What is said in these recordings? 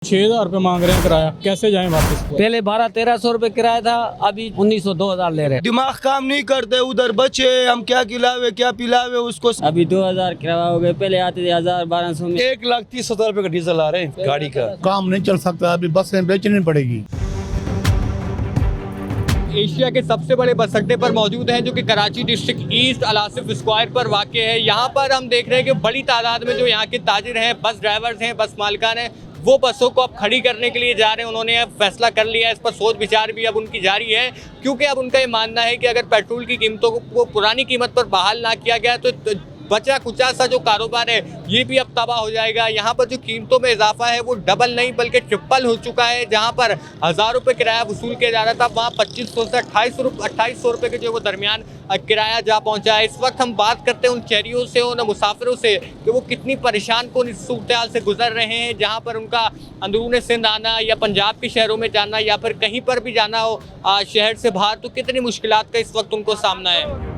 6,000 रुपये मांग रहे हैं किराया, कैसे जाएं वापस? पहले 1200-1300 रुपए किराया था, अभी 1900-2000 ले रहे हैं। दिमाग काम नहीं करते, उधर बच्चे हम क्या खिलावे क्या पिलावे उसको। अभी 2000 किराया हो गए, पहले आते थे 1000-1200 में। 1,30,000 रुपए का डीजल आ रहे हैं गाड़ी का। काम नहीं चल सकता, अभी बसें बेचनी पड़ेगी। एशिया के सबसे बड़े बस अड्डे पर मौजूद हैं, जो कि Karachi district east Al-Asif square पर वाक़ है। यहाँ पर हम देख रहे हैं कि बड़ी तादाद में जो यहाँ के ताजिर हैं, बस ड्राइवर्स हैं, बस मालिकान हैं, वो बसों को अब खड़ी करने के लिए जा रहे हैं। उन्होंने अब फैसला कर लिया है, इस पर सोच विचार भी अब उनकी जारी है, क्योंकि अब उनका ये मानना है कि अगर पेट्रोल की कीमतों को पुरानी कीमत पर बहाल ना किया गया तो बचा कुचा सा जो कारोबार है ये भी अब तबाह हो जाएगा। यहाँ पर जो कीमतों में इजाफा है वो डबल नहीं बल्कि ट्रिपल हो चुका है। जहाँ पर 1000 रुपये किराया वसूल किया जा रहा था, वहाँ 2500 से 2800 रुपये के जो वो दरमियान किराया जा पहुँचा है। इस वक्त हम बात करते हैं उन शहरियों से, उन मुसाफिरों से कि वो कितनी परेशान कौन इस सूरत हाल से गुजर रहे हैं, जहाँ पर उनका अंदरून सिंध आना या पंजाब के शहरों में जाना या फिर कहीं पर भी जाना हो शहर से बाहर, तो कितनी मुश्किलात का इस वक्त उनको सामना है।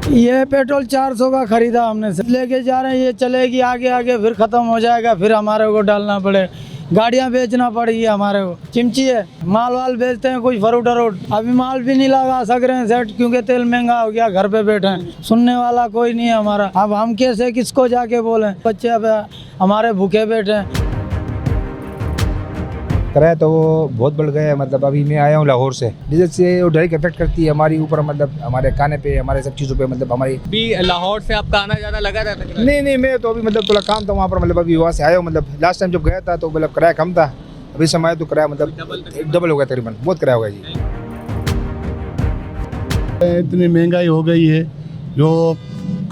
ये पेट्रोल 400 का खरीदा हमने, लेके जा रहे हैं, ये चलेगी आगे आगे फिर ख़त्म हो जाएगा, फिर हमारे को डालना पड़े, गाड़ियाँ बेचना पड़ेगी हमारे को। चिमची है, माल वाल बेचते हैं, कुछ फरूट अरूट, अभी माल भी नहीं लगा सक रहे हैं सेट, क्योंकि तेल महंगा हो गया, घर पे बैठे हैं, सुनने वाला कोई नहीं है हमारा। अब हम कैसे किसको जाके बोलें, बच्चे अब हमारे भूखे बैठे हैं। किराया तो वो बहुत बढ़ गया है। मतलब अभी मैं आया हूँ लाहौर से, डीजल से वो डायरेक्ट इफेक्ट करती है हमारी ऊपर, मतलब हमारे खाने पे, हमारे सब चीज़ों पे, मतलब हमारी। भी लाहौर से आपका आना जाना लगा रहता है? नहीं, मैं तो अभी मतलब थोड़ा काम था वहाँ पर, मतलब अभी वहाँ से आया हूँ। मतलब लास्ट टाइम जब गया था तो मतलब किराया कम था, अभी समय तो किराया मतलब डबल हो गया तकरीबन, बहुत किराया हो गया जी। इतनी महंगाई हो गई है जो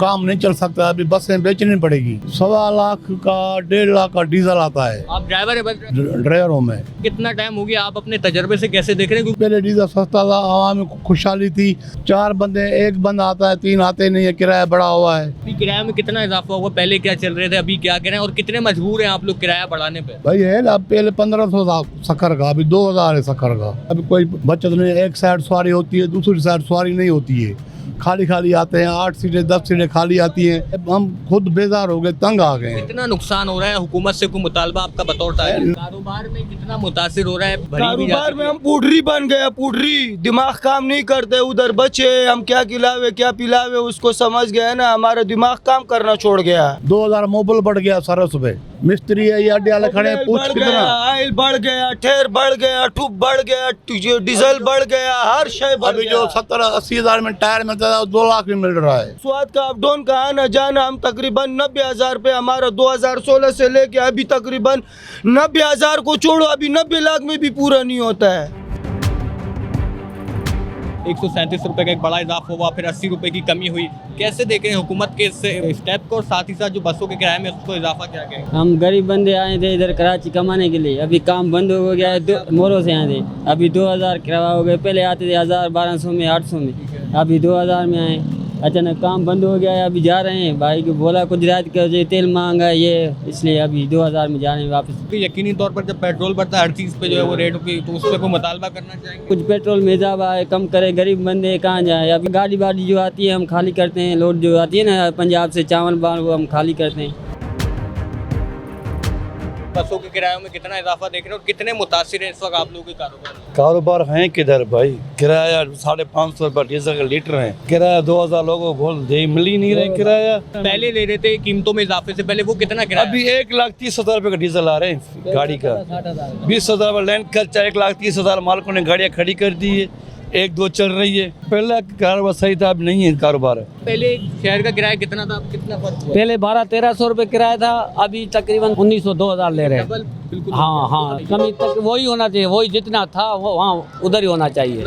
काम नहीं चल सकता, अभी बसें बेचनी पड़ेगी। 1.25 लाख का 1.5 लाख का डीजल आता है। आप ड्राइवर है बस? ड्राइवर हूँ मैं। कितना टाइम हो गया, आप अपने तजर्बे से कैसे देख रहे हैं? पहले डीजल सस्ता था, आवाम में खुशहाली थी, 4 बंदे, 1 बंदा आता है, 3 आते नहीं है, किराया बढ़ा हुआ है। अभी किराए में कितना इजाफा हुआ? पहले क्या चल रहे थे, अभी क्या कह रहे हैं, और कितने मजबूर हैं आप लोग किराया बढ़ाने पे? भाई है ना, पहले 1500 था शक्कर का, अभी 2000 है शक्कर का। अभी कोई बचत नहीं, एक साइड सवारी होती है, दूसरी साइड सवारी नहीं होती है, खाली आते हैं, 8 सीटें 10 सीटें खाली आती हैं। हम खुद बेजार हो गए, तंग आ गए। कितना नुकसान हो रहा है? हुकूमत से कोई मुतालबा आपका बतौर है? कारोबार में कितना मुतासिर हो रहा है? कारोबार में हम पुडरी बन गया, पुडरी, दिमाग काम नहीं करते, उधर बच्चे हम क्या खिलावे क्या पिलावे उसको समझ गए ना, हमारा दिमाग काम करना छोड़ गया। 2000 मोबाइल बढ़ गया सारा सुबह, मिस्त्री है ये अड्डे खड़े हैं, पूछ कितना। ऑयल बढ़ गया, ठेर बढ़ गया, ठुप बढ़ गया, डीजल बढ़ गया, हर शय बढ़ अभी गया। जो 70-80 हजार में टायर मिलता था 2 लाख में मिल रहा है। स्वाद का अप डाउन का आना जाना, हम तकरीबन 90,000 रुपये हमारा 2016 से लेके अभी तकरीबन 90,000 को छोड़ो, अभी 90 लाख में भी पूरा नहीं होता है। 137 रुपए का एक बड़ा इजाफा हुआ, फिर 80 रुपए की कमी हुई। कैसे देखें हुकूमत के इस स्टेप को, और साथ ही साथ जो बसों के किराए में उसको इजाफा क्या कहें? हम गरीब बंदे आए थे इधर कराची कमाने के लिए, अभी काम बंद हो गया है, मोरों से आए थे, अभी 2000 किराया हो गए, पहले आते थे 1000-1200 में, 800 में, अभी 2000 में आए। अचानक काम बंद हो गया है, अभी जा रहे हैं, भाई को बोला कुछ रियायत कर, तेल महंगा है ये, इसलिए अभी 2000 में जा रहे हैं वापस। यकीनी तौर पर जब पेट्रोल बढ़ता है, हर चीज़ पे जो है वो रेट की, तो उस पर कोई मुतालबा करना चाहेंगे? कुछ पेट्रोल में इजाफा है, कम करे, गरीब बंदे कहाँ जाए। अभी गाड़ी जो आती है हम खाली करते हैं, लोड जो आती है ना पंजाब से चावल बाल, वो हम खाली करते हैं। बसों के किरायों में कितना इजाफा देख रहे हैं और कितने मुतासिर हैं इस वक्त आप लोगों के कारोबार हैं किधर भाई? किराया 550 रुपये डीजल का लीटर है, किराया 2000 लोगों को दे मिल ही नहीं रहे किराया। पहले ले रहे थे कीमतों में इजाफे से पहले, वो कितना किराया? अभी 1,30,000 रुपये का डीजल आ रहे हैं गाड़ी का, 20,000 रुपये लैंड खर्चा, 1,30,000 मालिकों ने गाड़ियाँ खड़ी कर दी है, 1-2 चल रही है। पहला कारोबार सही था, अब नहीं है कारोबार। पहले शहर का किराया कितना था, अब कितना फर्क हुआ? पहले 1200-1300 रुपए किराया था, अभी तकरीबन 1900-2000 ले रहे हैं। बिल्कुल। हाँ, कमी तक वही होना चाहिए, वही जितना था वो वहाँ उधर ही होना चाहिए।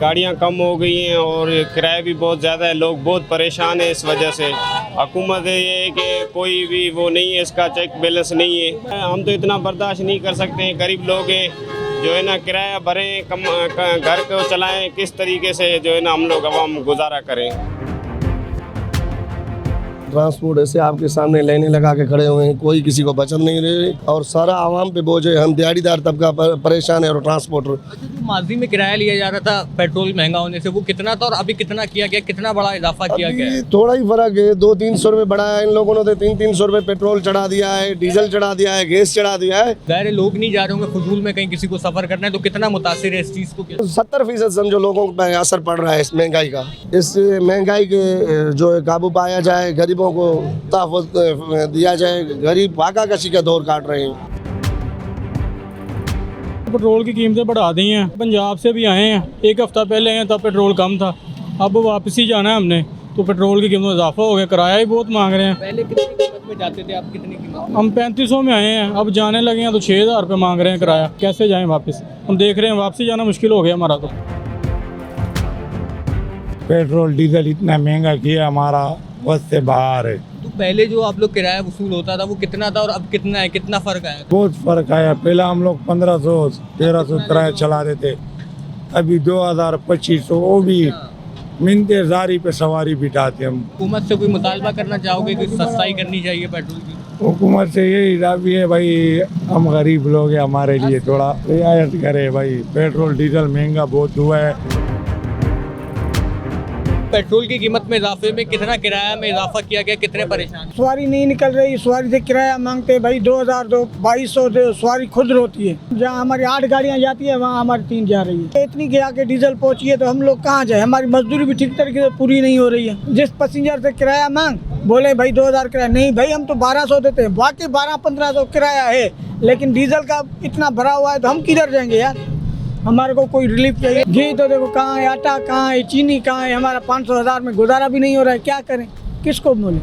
गाड़ियाँ कम हो गई हैं और किराया भी बहुत ज़्यादा है, लोग बहुत परेशान हैं इस वजह से। हुकूमत ये है कि कोई भी वो नहीं है, इसका चेक बैलेंस नहीं है। हम तो इतना बर्दाश्त नहीं कर सकते हैं, गरीब लोग हैं, जो है ना किराया भरें, कम घर को चलाएं, किस तरीके से जो है ना हम लोग अवाम गुजारा करें। ट्रांसपोर्ट ऐसे आपके सामने लाइनें लगा के खड़े हुए हैं, कोई किसी को बचत नहीं रही और सारा आवाम पे बोझ है। हम दिहाड़ीदार तबका परेशान है और ट्रांसपोर्टर। अच्छा, जो माजी में किराया लिया जा रहा था पेट्रोल महंगा होने से, वो कितना था और अभी कितना किया गया, कितना बड़ा इजाफा किया गया है? थोड़ा ही फर्क है, 200-300 रुपये बढ़ाया है इन लोगों ने, तो 300-300 रुपये पेट्रोल चढ़ा दिया है, डीजल चढ़ा दिया है, गैस चढ़ा दिया है। ज़ाहिर लोग नहीं जा रहे होंगे फजूल में कहीं किसी को सफर करना है, तो कितना मुतासिर है इस चीज़ को? 70% समझो लोगों पर असर पड़ रहा है इस महंगाई का। इस महंगाई के जो है काबू पाया जाए, गरीबों को तहफ़्फ़ुज़ दिया जाए। गरीब फाका कशी का दौर काट रहे हैं। पेट्रोल की कीमतें बढ़ा दी हैं। पंजाब से भी आए हैं, एक हफ़्ता पहले आए तब पेट्रोल कम था, अब वापसी जाना है हमने तो पेट्रोल की कीमत में इजाफा हो गया। किराया ही बहुत मांग रहे हैं। पहले कितनी कीमत में जाते थे आप, कितनी कीमत? हम 3500 में आए हैं, अब जाने लगे हैं तो 6000 रुपये मांग रहे हैं किराया। कैसे जाएं वापस? हम देख रहे हैं वापसी जाना मुश्किल हो गया हमारा। तो पेट्रोल डीजल इतना महंगा किया, हमारा बस से बाहर है। तो पहले जो आप लोग किराया वसूल होता था वो कितना था और अब कितना है, कितना फ़र्क आया? बहुत फर्क आया। पहले हम लोग 1500-1300 किराया चला रहे थे, अभी 2000-2500, वो भी मिनते जारी पे सवारी बिठाते हम। हुकूमत से कोई मुतालबा करना चाहोगे कि सस्ताई करनी चाहिए पेट्रोल की? हुकूमत से यही दावी है भाई, हम गरीब लोग हैं, हमारे लिए थोड़ा रियायत करे भाई। पेट्रोल डीजल महंगा बहुत हुआ है। पेट्रोल की कीमत में इजाफे में कितना किराया में इजाफा किया गया, कितने परेशान? सवारी नहीं निकल रही, सवारी से किराया मांगते भाई 2000 दो, 2200 दो। सवारी खुद रोती है। जहाँ हमारी 8 गाड़ियाँ जाती है वहाँ हमारी 3 जा रही है। इतनी के आके डीजल पहुँची है तो हम लोग कहाँ जाए? हमारी मजदूरी भी ठीक तरीके से पूरी नहीं हो रही है। जिस पैसेंजर से किराया मांग बोले भाई 2000 किराया, नहीं भाई हम तो 1200 देते हैं। बाकी 1200-1500 किराया है, लेकिन डीजल का इतना भरा हुआ है तो हम किधर जाएंगे यार? हमारे को कोई रिलीफ चाहिए। घी तो देखो कहाँ है, आटा कहाँ है, चीनी कहाँ है। हमारा 500-1000 में गुजारा भी नहीं हो रहा है, क्या करें, किसको बोलें?